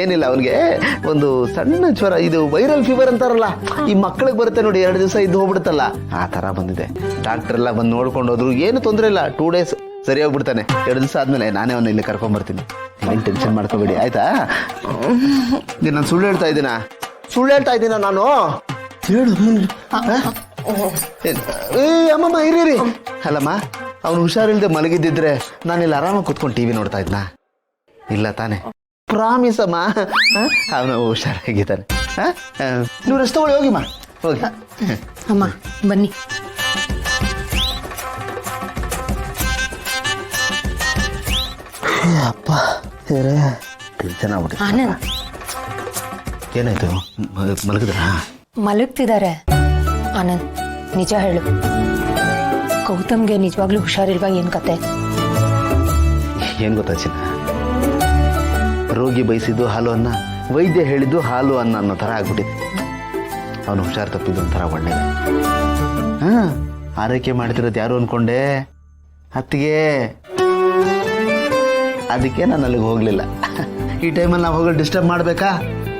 ಏನಿಲ್ಲ, ಅವನಿಗೆ ಒಂದು ಸಣ್ಣ ಜ್ವರ, ಇದು ವೈರಲ್ ಫೀವರ್ ಅಂತಾರಲ್ಲ, ಈ ಮಕ್ಕಳಿಗೆ ಬರುತ್ತೆ ನೋಡಿ, 2 ದಿವಸ ಇದ್ದು ಹೋಗ್ಬಿಡುತ್ತಲ್ಲ, ಆ ತರ ಬಂದಿದೆ. ಡಾಕ್ಟರ್ ಎಲ್ಲ ಬಂದು ನೋಡ್ಕೊಂಡು ಹೋದ್ರು, ಏನು ತೊಂದರೆ ಇಲ್ಲ, 2 ಡೇಸ್ ಸರಿ ಹೋಗ್ಬಿಡ್ತಾನೆ. 2 ದಿವಸ ಆದ್ಮೇಲೆ ನಾನೇ ಅವನ್ನ ಇಲ್ಲಿ ಕರ್ಕೊಂಡ್ ಬರ್ತೀನಿ. ಏನು ಟೆನ್ಷನ್ ಮಾಡ್ಕೋಬೇಡಿ, ಆಯ್ತಾ? ನಾನು ಸುಳ್ಳು ಹೇಳ್ತಾ ಇದ್ದೀನ ನಾನು. ಹೇಳು ಅಮ್ಮಮ್ಮ, ಇರೀ. ಅಲ್ಲಮ್ಮ, ಅವ್ನು ಹುಷಾರಿಲ್ದೆ ಮಲಗಿದ್ದಿದ್ರೆ ನಾನಿಲ್ಲಿ ಆರಾಮಾಗಿ ಕೂತ್ಕೊಂಡು ಟಿವಿ ನೋಡ್ತಾ ಇದ್ನಾ? ಇಲ್ಲ ತಾನೆ? ಪ್ರಾಮಿಸ್ ಅಮ್ಮ, ಅವನು ಹುಷಾರಾಗಿದ್ದಾನೆ. ನೀವು ರೆಸ್ಟ್ ತಗೊಳ್ಳಿ, ಹೋಗಿಮ್ಮ, ಹೋಗಿ. ಅಮ್ಮ ಬನ್ನಿ. ಅಪ್ಪ ಟೆನ್ಷನ್ ಆಗ್ಬಿಟ್ಟು. ಆನಂದ್, ಏನಾಯ್ತು? ಮಲಗಿದ್ರಾ? ಮಲಗ್ತಿದ್ದಾರೆ. ಆನಂದ್, ನಿಜ ಹೇಳು, ಗೌತಮ್ಗೆ ನಿಜವಾಗ್ಲೂ ಹುಷಾರಿಲ್ವಾ? ಏನ್ ಕತೆ? ಏನ್ ಗೊತ್ತಾ ಚಿನ್ನ, ರೋಗಿ ಬಯಸಿದ್ದು ಹಾಲು ಅನ್ನ, ವೈದ್ಯ ಹೇಳಿದ್ದು ಹಾಲು ಅನ್ನ ಅನ್ನೋ ತರ ಆಗ್ಬಿಟ್ಟಿದೆ. ಅವನು ಹುಷಾರು ತಪ್ಪಿದ್ದು ಒಂಥರ ಒಳ್ಳೇದು. ಆರೈಕೆ ಮಾಡ್ತಿರೋದು ಯಾರು ಅನ್ಕೊಂಡೆ? ಅತ್ತಿಗೆ. ಅದಕ್ಕೆ ನಾನು ಅಲ್ಲಿಗೆ ಹೋಗ್ಲಿಲ್ಲ. ಈ ಟೈಮಲ್ಲಿ ನಾವು ಹೋಗಿ ಡಿಸ್ಟರ್ಬ್ ಮಾಡ್ಬೇಕಾ?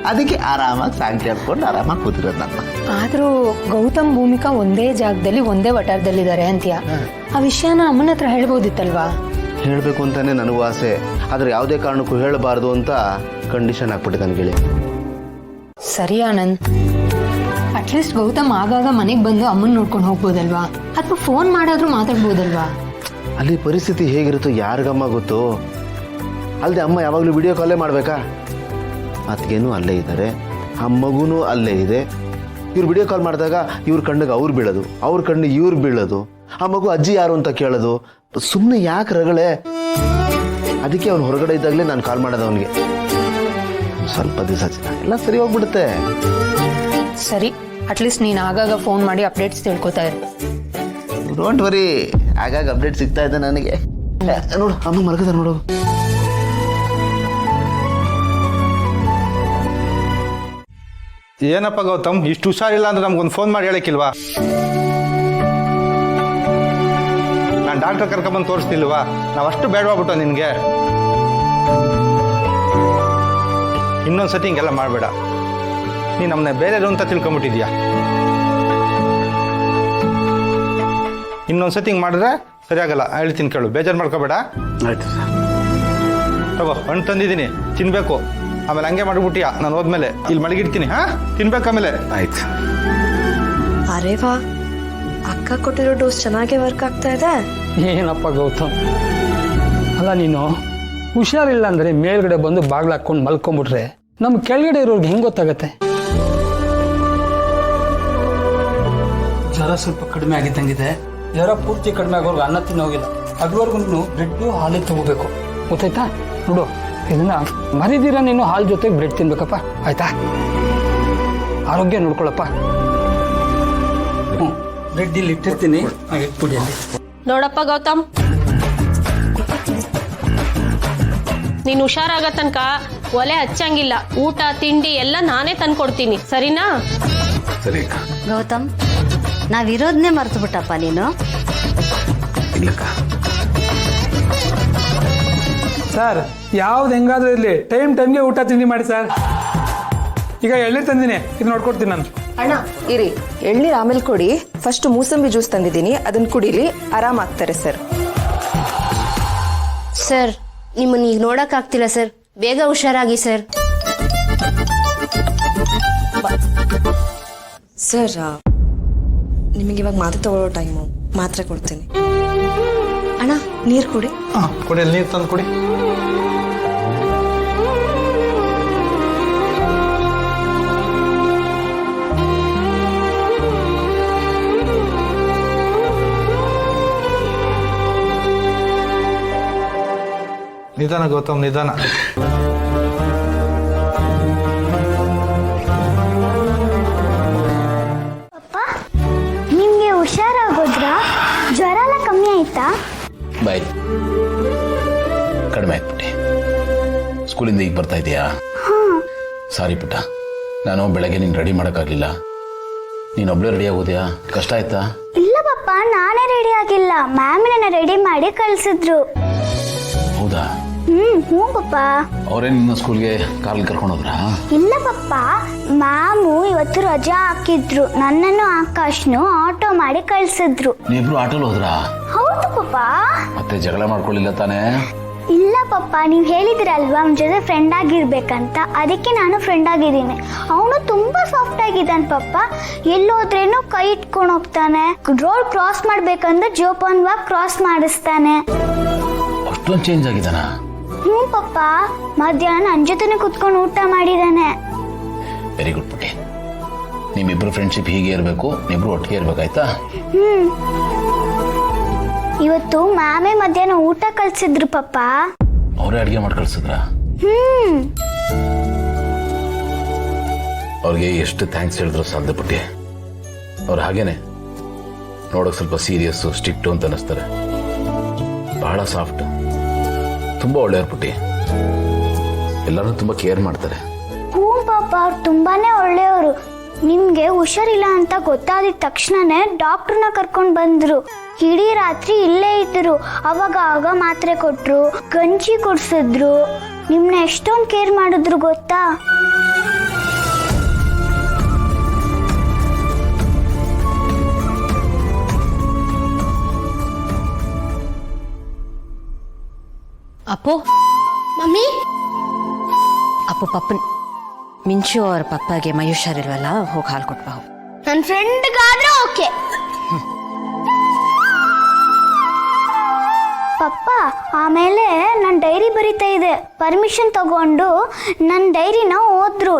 ಅದಕ್ಕೆ ಆರಾಮಾಗಿ ಸಾಂಗ್ ಕೇಳ್ಕೊಂಡು ಆರಾಮಾಗಿ ಕೂತಿರೋದು ನನ್ನ. ಆದ್ರೂ ಗೌತಮ್ ಭೂಮಿಕಾ ಒಂದೇ ಜಾಗದಲ್ಲಿ ಒಂದೇ ವಟಾರದಲ್ಲಿದ್ದಾರೆ ಅಂತೀಯ. ಆ ವಿಷಯನ ಅಮ್ಮನ ಹತ್ರ ಹೇಳ್ಬೋದಿತ್ತಲ್ವಾ? ಹೇಳ್ಬೇಕು ಅಂತಾನೆ ನನಗೂ ಆಸೆ, ಆದ್ರೆ ಯಾವುದೇ ಕಾರಣಕ್ಕೂ ಹೇಳಬಾರ್ದು ಅಂತ ಕಂಡೀಷನ್ ಹಾಕ್ಬಿಟ್ಟೆ ನನಗೆ. ಸರಿ ಆನಂದ್, ಅಟ್ಲೀಸ್ಟ್ ಗೌತಮ್ ಆಗಾಗ ಮನೆಗೆ ಬಂದು ಅಮ್ಮನ್ ನೋಡ್ಕೊಂಡು ಹೋಗ್ಬೋದಲ್ವಾ? ಅಥವಾ ಫೋನ್ ಮಾಡಾದ್ರೂ ಮಾತಾಡ್ಬೋದಲ್ವಾ? ಅಲ್ಲಿ ಪರಿಸ್ಥಿತಿ ಹೇಗಿರುತ್ತೋ ಯಾರಿಗಮ್ಮ ಗೊತ್ತು. ಅಲ್ಲದೆ ಅಮ್ಮ ಯಾವಾಗಲೂ ವಿಡಿಯೋ ಕಾಲೇ ಮಾಡ್ಬೇಕಾ? ಅತ್ತಿಗೆನೂ ಅಲ್ಲೇ ಇದ್ದಾರೆ, ಆ ಮಗುನೂ ಅಲ್ಲೇ ಇದೆ. ಇವ್ರು ವಿಡಿಯೋ ಕಾಲ್ ಮಾಡಿದಾಗ ಇವ್ರ ಕಣ್ಣಿಗೆ ಅವ್ರು ಬೀಳೋದು, ಅವ್ರ ಕಣ್ಣಿಗೆ ಇವ್ರು ಬೀಳೋದು, ಆ ಮಗು ಅಜ್ಜಿ ಯಾರು ಅಂತ ಕೇಳೋದು. ಸುಮ್ಮನೆ ಯಾಕೆ ರಗಳೆ? ಅದಕ್ಕೆ ಅವ್ನು ಹೊರಗಡೆ ಇದ್ದಾಗಲೇ ನಾನು ಕಾಲ್ ಮಾಡೋದು ಅವನಿಗೆ. ಸ್ವಲ್ಪ ದಿವಸ ಎಲ್ಲ ಸರಿ ಹೋಗ್ಬಿಡುತ್ತೆ. ಸರಿ, ಅಟ್ಲೀಸ್ಟ್ ನೀನು ಆಗಾಗ ಫೋನ್ ಮಾಡಿ ಅಪ್ಡೇಟ್ಸ್ ತಿಳ್ಕೊತಾ ಇರು. ಡೋಂಟ್ ವರಿ, ಆಗಾಗ ಅಪ್ಡೇಟ್ ಸಿಗ್ತಾ ಇದೆ ನನಗೆ. ನೋಡು, ಅಮ್ಮ ಮಲಗದ ನೋಡು. ಏನಪ್ಪ ಗೌತಮ್, ಇಷ್ಟು ಹುಷಾರಿಲ್ಲ ಅಂದ್ರೆ ನಮ್ಗೊಂದು ಫೋನ್ ಮಾಡಿ ಹೇಳಕ್ಕಿಲ್ವಾ? ನಾನು ಡಾಕ್ಟರ್ ಕರ್ಕೊಂಬಂದು ತೋರಿಸ್ತಿಲ್ವಾ? ನಾವಷ್ಟು ಬೇಡವಾಗ್ಬಿಟ್ಟು ನಿನಗೆ. ಇನ್ನೊಂದ್ಸತಿ ಹಿಂಗೆಲ್ಲ ಮಾಡಬೇಡ. ನೀನು ನಮ್ಮನ್ನ ಬೇರೆಯವರು ಅಂತ ತಿಳ್ಕೊಂಬಿಟ್ಟಿದ್ಯಾ. ಇನ್ನೊಂದ್ಸತಿ ಹಿಂಗೆ ಮಾಡಿದ್ರೆ ಸರಿಯಾಗಲ್ಲ. ಹೇಳ್ತೀನಿ ಕೇಳು, ಬೇಜಾರು ಮಾಡ್ಕೋಬೇಡ. ಆಯ್ತು ತಗೋ, ಹಣ್ಣು ತಂದಿದ್ದೀನಿ, ತಿನ್ಬೇಕು. ಆಮೇಲೆ ಹಂಗೆ ಮಾಡ್ಬಿಟ್ಟಿಯಾ, ನಾನು ಹೋದ್ಮೇಲೆ ಇಲ್ಲಿ ಮಲಗಿಡ್ತೀನಿ. ತಿನ್ಬೇಕು ಆಮೇಲೆ. ಆಯ್ತು. ಅರೆ ವಾ, ಅಕ್ಕ ಕೊಟ್ಟಿರೋ ಡೋಸ್ ಚೆನ್ನಾಗೇ ವರ್ಕ್ ಆಗ್ತಾ ಇದೆ. ಏನಪ್ಪ ಗೌತಮ್, ಅಲ್ಲ ನೀನು ಹುಷಾರಿಲ್ಲ ಅಂದರೆ ಮೇಲ್ಗಡೆ ಬಂದು ಬಾಗ್ಲು ಹಾಕ್ಕೊಂಡು ಮಲ್ಕೊಂಡ್ಬಿಟ್ರೆ ನಮ್ಮ ಕೆಳಗಡೆ ಇರೋರ್ಗೆ ಹೆಂಗೆ ಗೊತ್ತಾಗತ್ತೆ? ಜ್ವರ ಸ್ವಲ್ಪ ಕಡಿಮೆ ಆಗಿದ್ದಂಗಿದೆ. ಜ್ವರ ಪೂರ್ತಿ ಕಡಿಮೆ ಆಗೋರ್ಗೆ ಅನ್ನ ತಿನ್ನೋಗಿಲ್ಲ. ಅದುವರೆಗೂ ನೀನು ಬ್ರೆಡ್ಡು ಹಾಲು ತಗೋಬೇಕು, ಗೊತ್ತಾಯ್ತಾ? ನೋಡು, ಇದನ್ನ ಮರಿದಿರ ನೀನು ಹಾಲು ಜೊತೆಗೆ ಬ್ರೆಡ್ ತಿನ್ಬೇಕಪ್ಪ, ಆಯ್ತಾ? ಆರೋಗ್ಯ ನೋಡ್ಕೊಳಪ್ಪ. ಬ್ರೆಡ್ ಇಲ್ಲಿ ಇಟ್ಟಿರ್ತೀನಿ, ಹಾಗೆ ಇಟ್ಬಿಡಿ ಅಲ್ಲಿ. ನೋಡಪ್ಪ ಗೌತಮ್, ನೀನು ಹುಷಾರಾಗ ತನಕ ಒಲೆ ಹಚ್ಚಂಗಿಲ್ಲ. ಊಟ ತಿಂಡಿ ಎಲ್ಲ ನಾನೇ ತಂದ್ಕೊಡ್ತೀನಿ, ಸರಿನಾ? ಸರಿ ಗೌತಮ್, ನಾವಿರೋದನ್ನೇ ಮರ್ತು ಬಿಟ್ಟಪ್ಪ ನೀನು. ಇಲ್ಲಕ್ಕ ಸರ್, ಯಾವ್ದು ಹೆಂಗಾದ್ರೂ ಇರಲಿ ಟೈಮ್ಗೆ ಊಟ ತಿಂಡಿ ಮಾಡಿ ಸರ್. ಈಗ ಎಳ್ನೀರು ತಂದಿನಿ, ಇದು ನೋಡ್ಕೊಡ್ತೀನಿ ನಾನು. ಅಣ್ಣ ಇರಿ, ಎಳ್ನೀರು ಆಮೇಲೆ ಕೊಡಿ. ಫಸ್ಟ್ ಮೂಸಂಬಿ ಜ್ಯೂಸ್ ತಂದಿದ್ದೀನಿ, ಅದನ್ನ ಕುಡೀಲಿ, ಆರಾಮಾಗ್ತಾರೆ ಸರ್. ಸರ್, ನಿಮ್ಮನ್ನ ಈಗ ನೋಡಕ್ ಆಗ್ತಿಲ್ಲ ಸರ್, ಬೇಗ ಹುಷಾರಾಗಿ ಸರ್. ಸರ್, ನಿಮಗೆ ಇವಾಗ ಮಾತ್ರೆ ತಗೊಳ್ಳೋ ಟೈಮು, ಮಾತ್ರೆ ಕೊಡ್ತೀನಿ. ಅಣ್ಣ ನೀರು ಕುಡಿ. ಕೊಡಿ, ನೀರು ತಂದು ಕೊಡಿ. ನಿಧಾನ ಗೌತಮ್, ನಿಧಾನ. ನಿಮ್ಗೆ ಹುಷಾರಾಗೋದ್ರಾ? ಜ್ವರ ಎಲ್ಲ ಕಮ್ಮಿ ಆಯ್ತಾ? ಬಾಯ್, ಕಡಿಮೆ ಆಯ್ತು. ಸ್ಕೂಲಿಂದ ಈಗ ಬರ್ತಾ ಇದೆಯಾ? ಸಾರಿ ಪುಟ್ಟ, ನಾನು ಬೆಳಗ್ಗೆ ನೀನು ರೆಡಿ ಮಾಡೋಕ್ಕಾಗಲಿಲ್ಲ. ನೀನೊಬ್ಳೇ ರೆಡಿ ಆಗೋದ್ಯಾ? ಕಷ್ಟ ಆಯ್ತಾ? ಇಲ್ಲ ಪಪ್ಪ, ನಾನೇ ರೆಡಿ ಆಗಿಲ್ಲ, ಮ್ಯಾಮ್ ನನ್ನ ರೆಡಿ ಮಾಡಿ ಕಳ್ಸಿದ್ರು. ಹೌದಾ? ಹ್ಞೂ ಪಪ್ಪ. ಅವರೇ ನಿನ್ನ ಸ್ಕೂಲ್ಗೆ ಕಾರಲ್ಲಿ ಕರ್ಕೊಂಡು ಹೋದ್ರಾ? ಇಲ್ಲ ಪಪ್ಪ, ಮ್ಯಾಮು ಇವತ್ತು ರಜಾ ಹಾಕಿದ್ರು. ನನ್ನನ್ನು ಆಕಾಶ್ನು ಆಟೋ ಮಾಡಿ ಕಳ್ಸಿದ್ರು. ನೀವಿಬ್ರು ಆಟೋಲ್ ಹೋದ್ರಾ? ಹೌದು ಪಪ್ಪ. ಮತ್ತೆ ಜಗಳ ಮಾಡ್ಕೊಳ್ಳಿಲ್ಲ ತಾನೇ? ಇಲ್ಲ ಪಪ್ಪ, ನೀವು ಹೇಳಿದ್ರಲ್ವಾ ಅವನ ಜೊತೆ ಫ್ರೆಂಡ್ ಆಗಿರ್ಬೇಕಂತ, ಅದಕ್ಕೆ ನಾನು ಫ್ರೆಂಡ್ ಆಗಿದ್ದೀನಿ. ಅವನು ತುಂಬಾ ಸಾಫ್ಟ್ ಆಗಿದ್ದಾನೆ ಪಪ್ಪ. ಎಲ್ಲೋದ್ರೇನು ಕೈ ಇಟ್ಕೊಂಡು ಹೋಗ್ತಾನೆ. ರೋಡ್ ಕ್ರಾಸ್ ಮಾಡ್ಬೇಕಂದ್ರೆ ಜೋಪಾನವಾಗಿ ಕ್ರಾಸ್ ಮಾಡಿಸ್ತಾನೆ. ಅಷ್ಟೊಂದು ಚೇಂಜ್ ಆಗಿದಾನ? ಹ್ಞೂ ಪಪ್ಪ, ಮಧ್ಯಾಹ್ನ ನನ್ನ ಜೊತೆನೆ ಕುತ್ಕೊಂಡು ಊಟ ಮಾಡಿದಾನೆ. ವೆರಿ ಗುಡ್ ಪುಟ್ಟಿ. ನಿಮ್ಮಿಬ್ರು ಫ್ರೆಂಡ್ಶಿಪ್ ಹೀಗೆ ಇರಬೇಕು, ನೀವಿಬ್ರು ಒಟ್ಟಿಗೆ ಇರ್ಬೇಕಾಯ್ತಾ? ಇವತ್ತು ಮ್ಯಾಮೇ ಮಧ್ಯಾಹ್ನ ಊಟ ಕಳ್ಸಿದ್ರು ಪಪ್ಪ. ಅವರೇ ಅಡುಗೆ ಮಾಡಿ ಕಳ್ಸಿದ್ರ? ಅವ್ರಿಗೆ ಎಷ್ಟು ಥ್ಯಾಂಕ್ಸ್ ಹೇಳಿದ್ರು ಸಾಲದು ಪುಟ್ಟಿ. ಅವ್ರು ಹಾಗೇನೆ ನೋಡೋಕೆ ಸ್ವಲ್ಪ ಸೀರಿಯಸ್ಸು, ಸ್ಟ್ರಿಕ್ಟು ಅಂತ ಅನ್ನಿಸ್ತಾರೆ. ಬಹಳ ಸಾಫ್ಟ್, ತುಂಬ ಒಳ್ಳೆಯವ್ರು ಪುಟ್ಟಿ. ಎಲ್ಲರೂ ತುಂಬ ಕೇರ್ ಮಾಡ್ತಾರೆ. ಹ್ಞೂ ಪಾಪ, ಅವ್ರು ತುಂಬಾನೇ ಒಳ್ಳೆಯವರು. ನಿಮ್ಗೆ ಹುಷಾರಿಲ್ಲ ಅಂತ ಗೊತ್ತಾದ ತಕ್ಷಣನೇ ಡಾಕ್ಟರ್ನ ಕರ್ಕೊಂಡು ಬಂದ್ರು. ಇಡೀ ರಾತ್ರಿ ಇಲ್ಲೇ ಇದ್ರು. ಅವಾಗ ಮಾತ್ರೆ ಕೊಟ್ರು, ಗಂಜಿ ಕುಡ್ಸಿದ್ರು. ನಿಮ್ನ ಎಷ್ಟೊಂದು ಕೇರ್ ಮಾಡಿದ್ರು ಗೊತ್ತಾ? ಅಪ್ಪು, ಮಮ್ಮಿ, ಅಪ್ಪು ಪಪ್ಪನ್ ಮಿಂಚು ಅವ್ರ ಪಪ್ಪಗೆ ಮೈ ಹುಷಾರಿಲ್ವಲ್ಲ, ಹೋಗಿ ಹಾಲು ಕೊಟ್ಬಾ. ನನ್ನ ಫ್ರೆಂಡ್ಗಾದ್ರೆ ಓಕೆ. ಪಪ್ಪ, ಆಮೇಲೆ ನನ್ನ ಡೈರಿ ಬರೀತಾ ಇದೆ. ಪರ್ಮಿಷನ್ ತಗೊಂಡು ನನ್ನ ಡೈರಿನ ಓದ್ರು.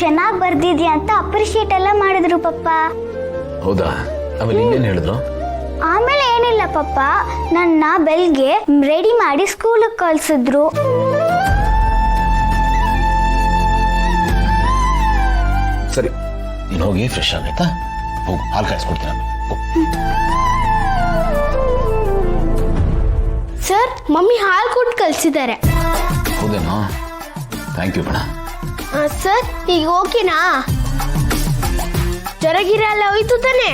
ಚೆನ್ನಾಗಿ ಬರ್ದಿದ್ಯಾ ಅಂತ ಅಪ್ರಿಶಿಯೇಟ್ ಎಲ್ಲ ಮಾಡಿದ್ರು ಪಪ್ಪ. ಹೌದಾ? ಆಮೇಲೆ ಇನ್ನೇನು ಹೇಳಿದ್ರು? ಆಮೇಲೆ ಏನಿಲ್ಲ ಪಪ್ಪ, ನನ್ನ ಬೆಲ್ಗೆ ರೆಡಿ ಮಾಡಿ ಸ್ಕೂಲಿಗೆ ಕಳ್ಸಿದ್ರು. ಸರಿ, ನೀನು ಹೋಗಿ ಫ್ರೆಶ್ ಆಗೈತಾ? ಹೋಗು, ಹಾಲು ಕಾಯಿಸ್ಕೊಡ್ತೀನಿ. ಸರ್, ಮಮ್ಮಿ ಹಾಲು ಕೊಟ್ಟು ಕಳ್ಸಿದ್ದಾರೆ. ಹೌದೇನೋ? ಥ್ಯಾಂಕ್ ಯು ಕಣ. ಸರ್, ಈಗ ಓಕೆನಾ? ಜ್ವರ ಗಿರ ಎಲ್ಲ ಹೋಯ್ತು ತಾನೆ?